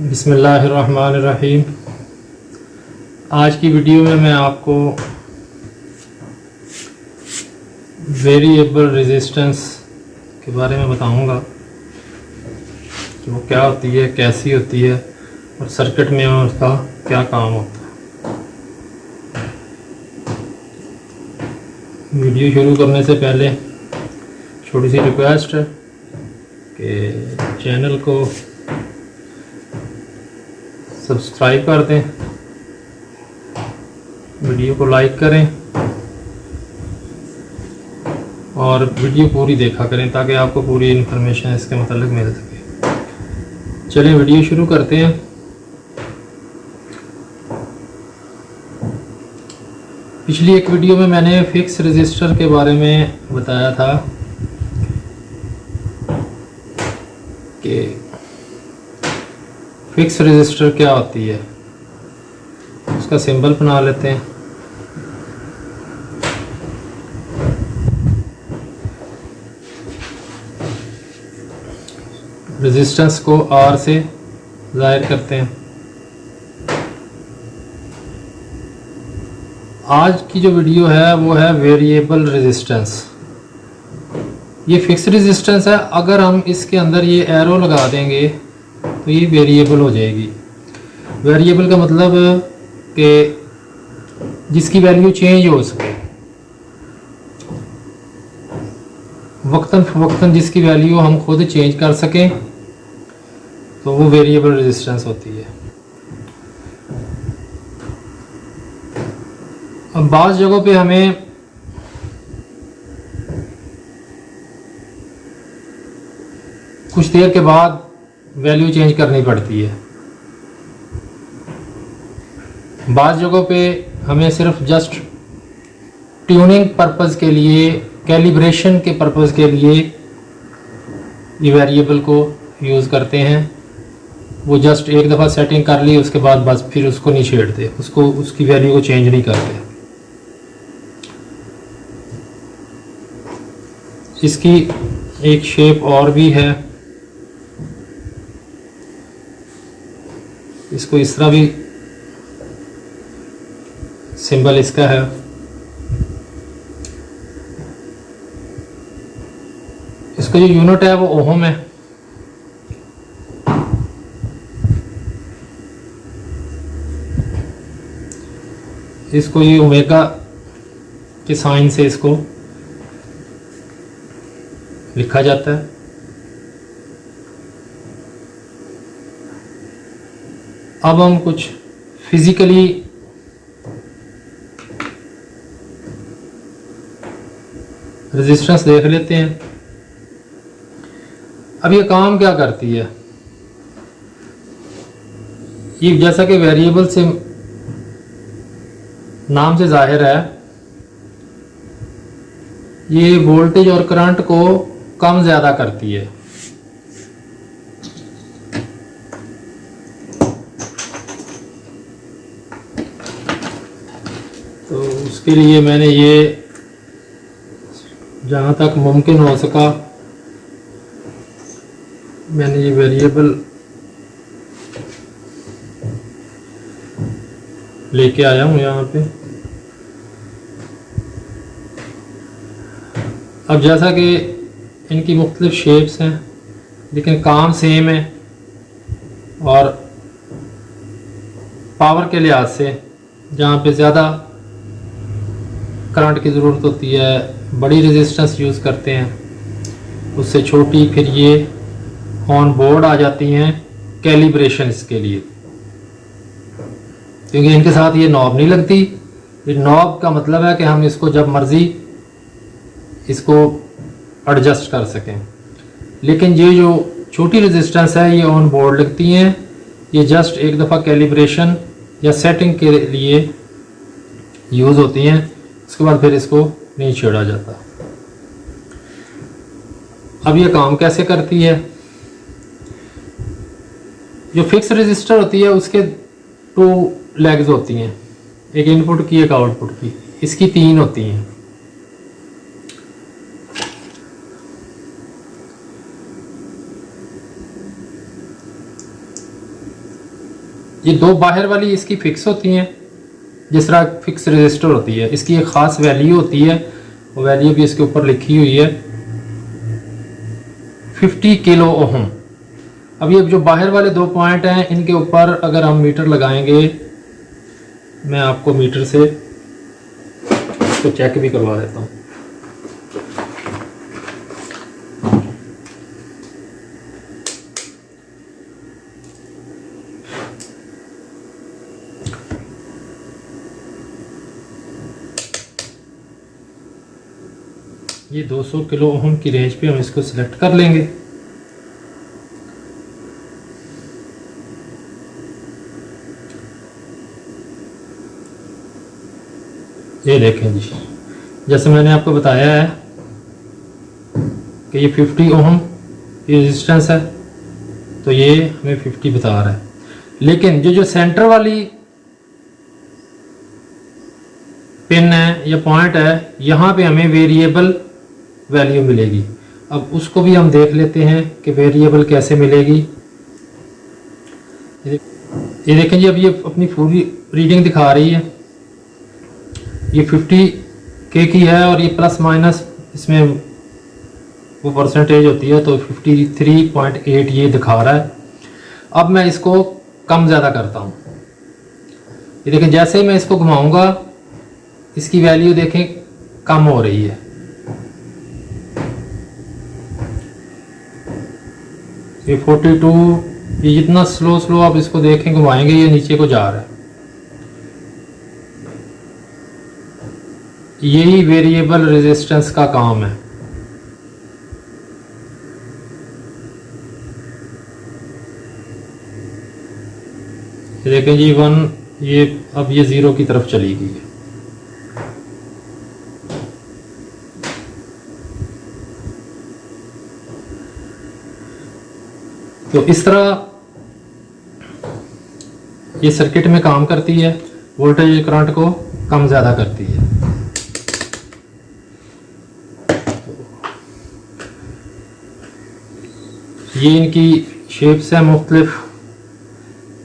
बिस्मिल्लाहिर्रहमानिर्रहीम। आज की वीडियो में मैं आपको वेरिएबल रेजिस्टेंस के बारे में बताऊंगा कि वो क्या होती है, कैसी होती है और सर्किट में उसका क्या काम होता है। वीडियो शुरू करने से पहले छोटी सी रिक्वेस्ट है कि चैनल को सब्सक्राइब कर दें, वीडियो को लाइक करें और वीडियो पूरी देखा करें ताकि आपको पूरी इन्फॉर्मेशन इसके मतलब मिल सके। चलिए वीडियो शुरू करते हैं। पिछली एक वीडियो में मैंने फिक्स रजिस्टर के बारे में बताया था कि फिक्स रजिस्टर क्या होती है। उसका सिंबल बना लेते हैं। रेजिस्टेंस को R से जाहिर करते हैं। आज की जो वीडियो है वो है वेरिएबल रेजिस्टेंस। ये फिक्स रेजिस्टेंस है, अगर हम इसके अंदर ये एरो लगा देंगे तो ये वेरिएबल हो जाएगी। वेरिएबल का मतलब कि जिसकी वैल्यू चेंज हो सके, वक्तन फवक्तन जिसकी वैल्यू हम खुद चेंज कर सकें, तो वो वेरिएबल रेजिस्टेंस होती है। अब बाज़ जगहों पे हमें कुछ देर के बाद वैल्यू चेंज करनी पड़ती है। बाज़ जगहों पे हमें सिर्फ जस्ट ट्यूनिंग पर्पज़ के लिए, कैलिब्रेशन के पर्पज़ के लिए ये वेरिएबल को यूज़ करते हैं। वो जस्ट एक दफ़ा सेटिंग कर ली, उसके बाद बस फिर उसको नहीं छेड़ते, उसको उसकी वैल्यू को चेंज नहीं करते। इसकी एक शेप और भी है। इसको इस तरह भी सिंबल इसका है। इसका जो यूनिट है वो ओहम है। इसको ये ओमेगा के साइन से इसको लिखा जाता है। अब हम कुछ फिजिकली रेजिस्टेंस देख लेते हैं। अब ये काम क्या करती है। ये जैसा कि वेरिएबल से नाम से जाहिर है, ये वोल्टेज और करंट को कम ज़्यादा करती है। तो उसके लिए मैंने ये जहाँ तक मुमकिन हो सका मैंने ये वेरिएबल लेके आया हूँ यहाँ पे। अब जैसा कि इनकी मुख्तलिफ शेप्स हैं लेकिन काम सेम है, और पावर के लिहाज से जहाँ पे ज़्यादा करंट की ज़रूरत होती है बड़ी रेजिस्टेंस यूज़ करते हैं, उससे छोटी फिर ये ऑन बोर्ड आ जाती हैं कैलिब्रेशन के लिए, क्योंकि इनके साथ ये नॉब नहीं लगती। ये नॉब का मतलब है कि हम इसको जब मर्ज़ी इसको एडजस्ट कर सकें। लेकिन ये जो छोटी रेजिस्टेंस है ये ऑन बोर्ड लगती हैं। ये जस्ट एक दफ़ा कैलिब्रेशन या सेटिंग के लिए यूज़ होती हैं, उसके बाद फिर इसको नहीं छेड़ा जाता। अब ये काम कैसे करती है। जो फिक्स रजिस्टर होती है उसके 2 लेग्स होती हैं, एक इनपुट की एक आउटपुट की। इसकी 3 होती हैं। ये दो बाहर वाली इसकी फिक्स होती हैं, जिस तरह फिक्स रजिस्टर होती है, इसकी एक ख़ास वैल्यू होती है, वो वैल्यू भी इसके ऊपर लिखी हुई है 50 किलो ओहम। अब ये जो बाहर वाले दो पॉइंट हैं इनके ऊपर अगर हम मीटर लगाएंगे, मैं आपको मीटर से इसको चेक भी करवा देता हूँ। ये 200 किलो ओहम की रेंज पे हम इसको सिलेक्ट कर लेंगे। ये देखें जी, जैसे मैंने आपको बताया है कि ये 50 ओहम की रेजिस्टेंस है, तो ये हमें 50 बता रहा है। लेकिन जो सेंटर वाली पिन है या पॉइंट है, यहाँ पे हमें वेरिएबल वैल्यू मिलेगी। अब उसको भी हम देख लेते हैं कि वेरिएबल कैसे मिलेगी। ये देखें जी, अब ये अपनी पूरी रीडिंग दिखा रही है। ये 50 के की है और ये प्लस माइनस इसमें वो परसेंटेज होती है, तो 53.8 ये दिखा रहा है। अब मैं इसको कम ज़्यादा करता हूँ। ये देखें, जैसे ही मैं इसको घुमाऊंगा इसकी वैल्यू देखें कम हो रही है। ये 42, ये जितना स्लो आप इसको देखें घुमाएंगे ये नीचे को जा रहा है। यही वेरिएबल रेजिस्टेंस का काम है। ये देखें जी 1, ये अब ये 0 की तरफ चली गई है। तो इस तरह ये सर्किट में काम करती है, वोल्टेज करंट को कम ज़्यादा करती है। ये इनकी शेप्स है, मुख्तलिफ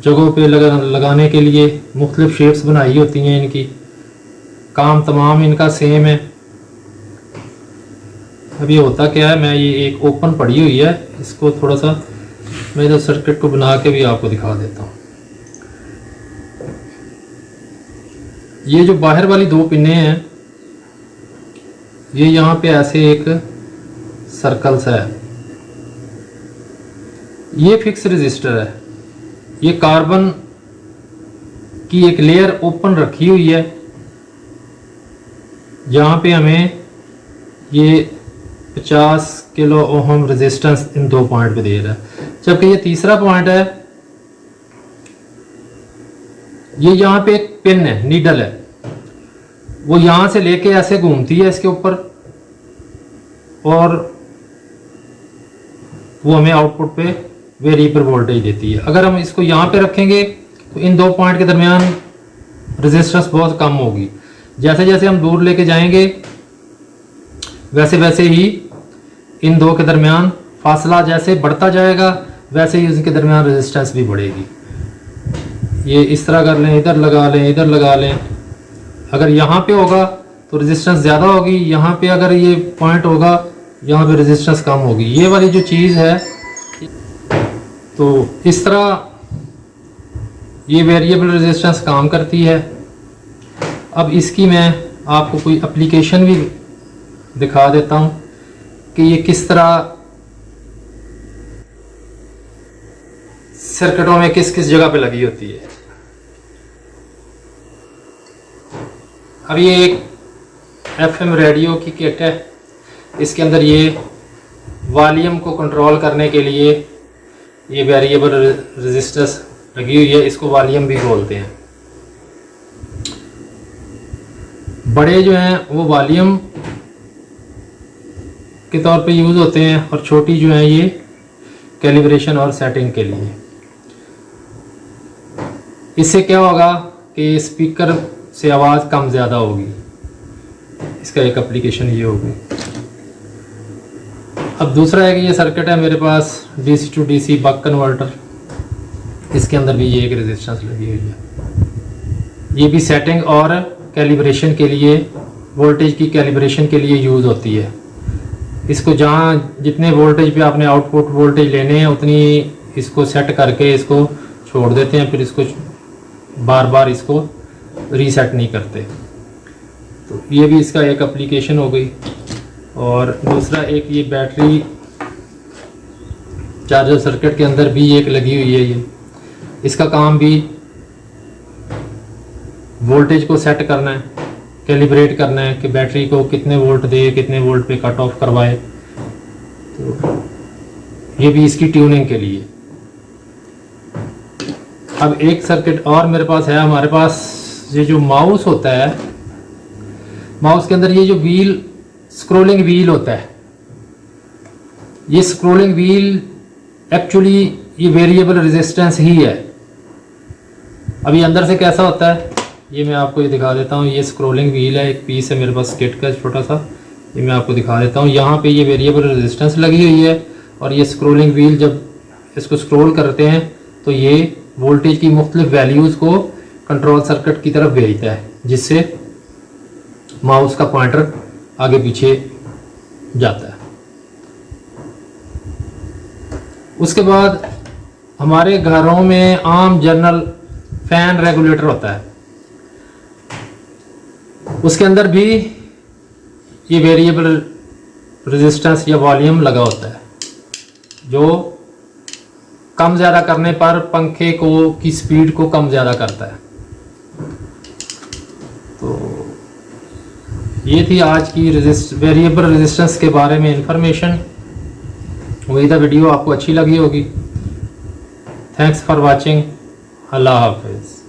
जगहों पे लगाने के लिए मुख्तलिफ शेप्स बनाई होती हैं इनकी। काम तमाम इनका सेम है। अब ये होता क्या है, मैं ये एक ओपन पड़ी हुई है, इसको थोड़ा सा मैं इधर सर्किट को बना के भी आपको दिखा देता हूँ। ये जो बाहर वाली दो पिने हैं, ये यहाँ पे ऐसे एक सर्कल सा है, ये फिक्स रजिस्टर है। ये कार्बन की एक लेयर ओपन रखी हुई है, जहाँ पे हमें ये 50 किलो ओहम रेजिस्टेंस इन दो पॉइंट पे दे रहा है। जबकि ये तीसरा पॉइंट है, ये यहाँ पे एक पिन है, नीडल है, वो यहाँ से लेके ऐसे घूमती है इसके ऊपर और वो हमें आउटपुट पे वेरिएबल वोल्टेज देती है। अगर हम इसको यहाँ पे रखेंगे तो इन दो पॉइंट के दरमियान रेजिस्टेंस बहुत कम होगी। जैसे जैसे हम दूर लेके जाएंगे वैसे वैसे ही इन दो के दरमियान फासला जैसे बढ़ता जाएगा, वैसे ही उसके दरमियान रेजिस्टेंस भी बढ़ेगी। ये इस तरह कर लें, इधर लगा लें, इधर लगा लें। अगर यहाँ पे होगा तो रेजिस्टेंस ज़्यादा होगी, यहाँ पे अगर ये पॉइंट होगा यहाँ पे रेजिस्टेंस कम होगी। ये वाली जो चीज़ है, तो इस तरह ये वेरिएबल रेजिस्टेंस काम करती है। अब इसकी मैं आपको कोई एप्लीकेशन भी दिखा देता हूँ कि ये किस तरह सर्किटों में किस किस जगह पे लगी होती है। अब ये एक FM रेडियो की किट है, इसके अंदर ये वॉल्यूम को कंट्रोल करने के लिए ये वेरिएबल रेजिस्टेंस लगी हुई है, इसको वॉल्यूम भी बोलते हैं। बड़े जो हैं वो वॉल्यूम के तौर पे यूज़ होते हैं और छोटी जो है ये कैलिब्रेशन और सेटिंग के लिए। इससे क्या होगा कि स्पीकर से आवाज़ कम ज़्यादा होगी। इसका एक एप्लीकेशन ये होगी। अब दूसरा है कि ये सर्किट है मेरे पास DC to DC buck converter. इसके अंदर भी ये एक रेजिस्टेंस लगी हुई है। ये भी सेटिंग और कैलिब्रेशन के लिए, वोल्टेज की कैलिब्रेशन के लिए यूज़ होती है। इसको जहाँ जितने वोल्टेज पे आपने आउटपुट वोल्टेज लेने हैं उतनी इसको सेट करके इसको छोड़ देते हैं, फिर इसको बार बार इसको रीसेट नहीं करते। तो ये भी इसका एक एप्लीकेशन हो गई। और दूसरा एक ये बैटरी चार्जर सर्किट के अंदर भी एक लगी हुई है। ये इसका काम भी वोल्टेज को सेट करना है, कैलिब्रेट करना है कि बैटरी को कितने वोल्ट दे, कितने वोल्ट पे कट ऑफ करवाए। तो ये भी इसकी ट्यूनिंग के लिए। अब एक सर्किट और मेरे पास है। हमारे पास ये जो माउस होता है, माउस के अंदर ये जो व्हील, स्क्रॉलिंग व्हील होता है, ये स्क्रॉलिंग व्हील एक्चुअली ये वेरिएबल रेजिस्टेंस ही है। अभी अंदर से कैसा होता है ये मैं आपको ये दिखा देता हूँ। ये स्क्रॉलिंग व्हील है, एक पीस है मेरे पास किट का छोटा सा, ये मैं आपको दिखा देता हूँ। यहाँ पे ये वेरिएबल रेजिस्टेंस लगी हुई है और ये स्क्रॉलिंग व्हील जब इसको स्क्रॉल करते हैं तो ये वोल्टेज की मुख्तलिफ वैल्यूज़ को कंट्रोल सर्किट की तरफ भेजता है, जिससे माउस का पॉइंटर आगे पीछे जाता है। उसके बाद हमारे घरों में आम जनरल फैन रेगुलेटर होता है, उसके अंदर भी ये वेरिएबल रेजिस्टेंस या वॉल्यूम लगा होता है, जो कम ज़्यादा करने पर पंखे को की स्पीड को कम ज़्यादा करता है। तो ये थी आज की वेरिएबल रेजिस्टेंस के बारे में इंफॉर्मेशन। उम्मीद है वीडियो आपको अच्छी लगी होगी। Thanks for watching. अल्लाह हाफिज़।